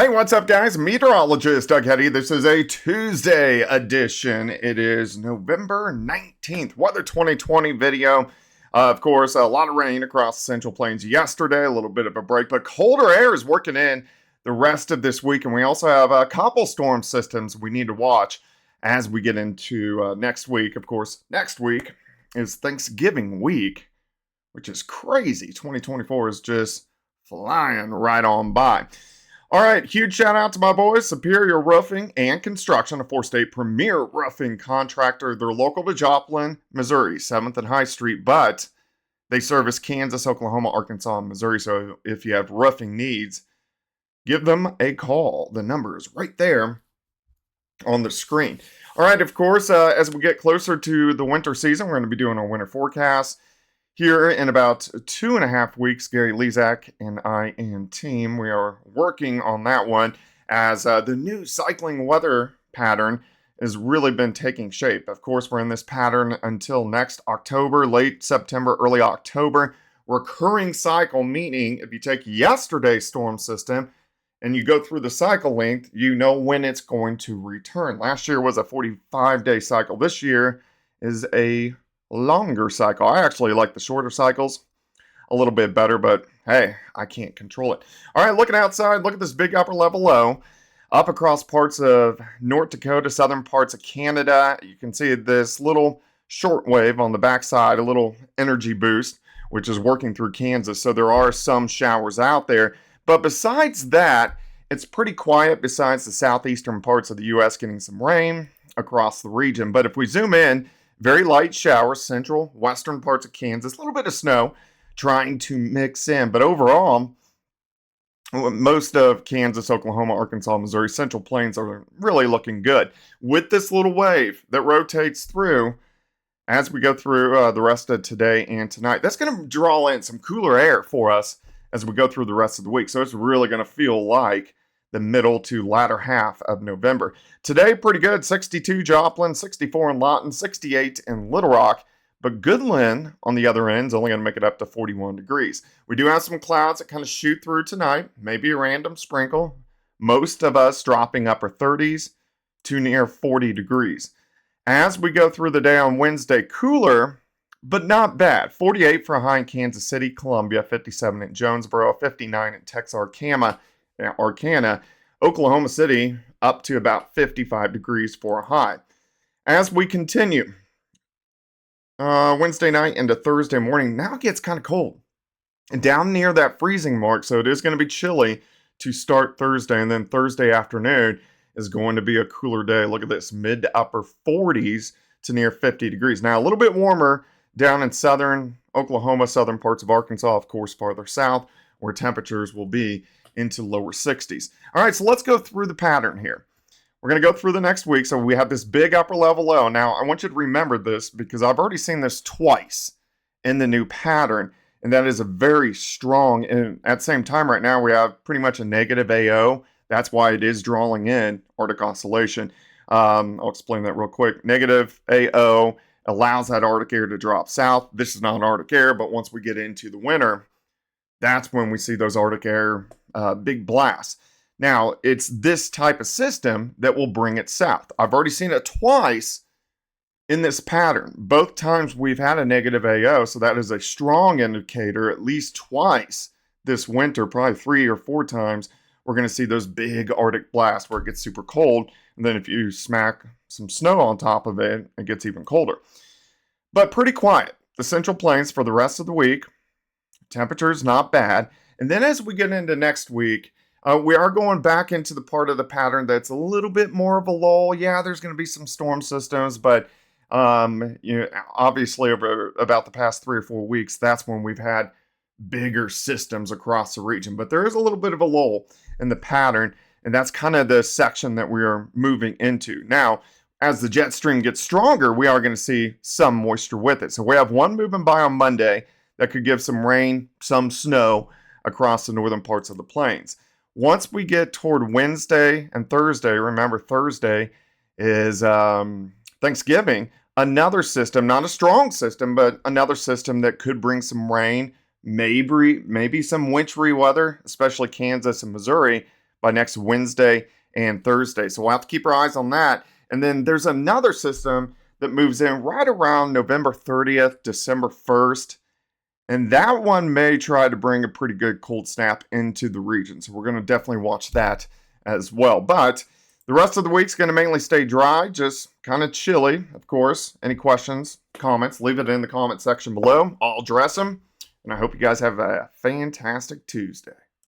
Hey, what's up, guys? Meteorologist Doug Hetty. This is a Tuesday edition. It is November 19th, Weather 2020 video. Of course, a lot of rain across the Central Plains yesterday, a little bit of a break, but colder air is working in the rest of this week. And we also have a couple storm systems we need to watch as we get into next week. Of course, next week is Thanksgiving week, which is crazy. 2024 is just flying right on by. All right, huge shout out to my boys, Superior Roofing and Construction, a four-state premier roofing contractor. They're local to Joplin, Missouri, 7th and High Street, but they service Kansas, Oklahoma, Arkansas, and Missouri. So if you have roofing needs, give them a call. The number is right there on the screen. All right, of course, as we get closer to the winter season, we're going to be doing our winter forecast. Here in about 2.5 weeks, Gary Lezak and I and team, we are working on that one as the new cycling weather pattern has really been taking shape. Of course, we're in this pattern until next October, late September, early October. Recurring cycle, meaning if you take yesterday's storm system and you go through the cycle length, you know when it's going to return. Last year was a 45-day cycle. This year is a longer cycle. I actually like the shorter cycles a little bit better, but hey, I can't control it. All right, looking outside, look at this big upper level low up across parts of North Dakota, southern parts of Canada. You can see this little short wave on the backside, a little energy boost, which is working through Kansas. So there are some showers out there. But besides that, it's pretty quiet besides the southeastern parts of the U.S. getting some rain across the region. But if we zoom in, very light showers, central, western parts of Kansas, a little bit of snow trying to mix in. But overall, most of Kansas, Oklahoma, Arkansas, Missouri, Central Plains are really looking good. With this little wave that rotates through as we go through the rest of today and tonight, that's going to draw in some cooler air for us as we go through the rest of the week. So it's really going to feel like the middle to latter half of November. Today, pretty good. 62 Joplin, 64 in Lawton, 68 in Little Rock. But Goodland, on the other end, is only going to make it up to 41 degrees. We do have some clouds that kind of shoot through tonight. Maybe a random sprinkle. Most of us dropping upper 30s to near 40 degrees. As we go through the day on Wednesday, cooler, but not bad. 48 for a high in Kansas City, Columbia, 57 in Jonesboro, 59 in Texarkana, Oklahoma City, up to about 55 degrees for a high. As we continue, Wednesday night into Thursday morning, now it gets kind of cold. And down near that freezing mark, so it is going to be chilly to start Thursday. And then Thursday afternoon is going to be a cooler day. Look at this, mid to upper 40s to near 50 degrees. Now, a little bit warmer down in southern Oklahoma, southern parts of Arkansas, of course, farther south, where temperatures will be into lower 60s. All right, so let's go through the pattern here. We're going to go through the next week. So we have this big upper level low. Now, I want you to remember this because I've already seen this twice in the new pattern, and that is a very strong, and at the same time right now, we have pretty much a negative AO. That's why it is drawing in Arctic oscillation. I'll explain that real quick. Negative AO allows that Arctic air to drop south. This is not Arctic air, but once we get into the winter, that's when we see those Arctic air big blasts. Now, it's this type of system that will bring it south. I've already seen it twice in this pattern. Both times we've had a negative AO, so that is a strong indicator. At least twice this winter, probably 3 or 4 times, we're going to see those big Arctic blasts where it gets super cold. And then if you smack some snow on top of it, it gets even colder. But pretty quiet. The Central Plains for the rest of the week. Temperature's not bad. And then as we get into next week, we are going back into the part of the pattern that's a little bit more of a lull. Yeah, there's going to be some storm systems, but obviously over about the past 3 or 4 weeks, that's when we've had bigger systems across the region. But there is a little bit of a lull in the pattern, and that's kind of the section that we are moving into. Now, as the jet stream gets stronger, we are going to see some moisture with it. So we have one moving by on Monday that could give some rain, some snow across the northern parts of the plains. Once we get toward Wednesday and Thursday, remember Thursday is Thanksgiving, another system, not a strong system, but another system that could bring some rain, maybe some wintry weather, especially Kansas and Missouri. by next Wednesday and Thursday. So we'll have to keep our eyes on that. And then there's another system that moves in right around November 30th, December 1st. And that one may try to bring a pretty good cold snap into the region. So we're going to definitely watch that as well. But the rest of the week's going to mainly stay dry, just kind of chilly, of course. Any questions, comments, leave it in the comment section below. I'll address them. And I hope you guys have a fantastic Tuesday.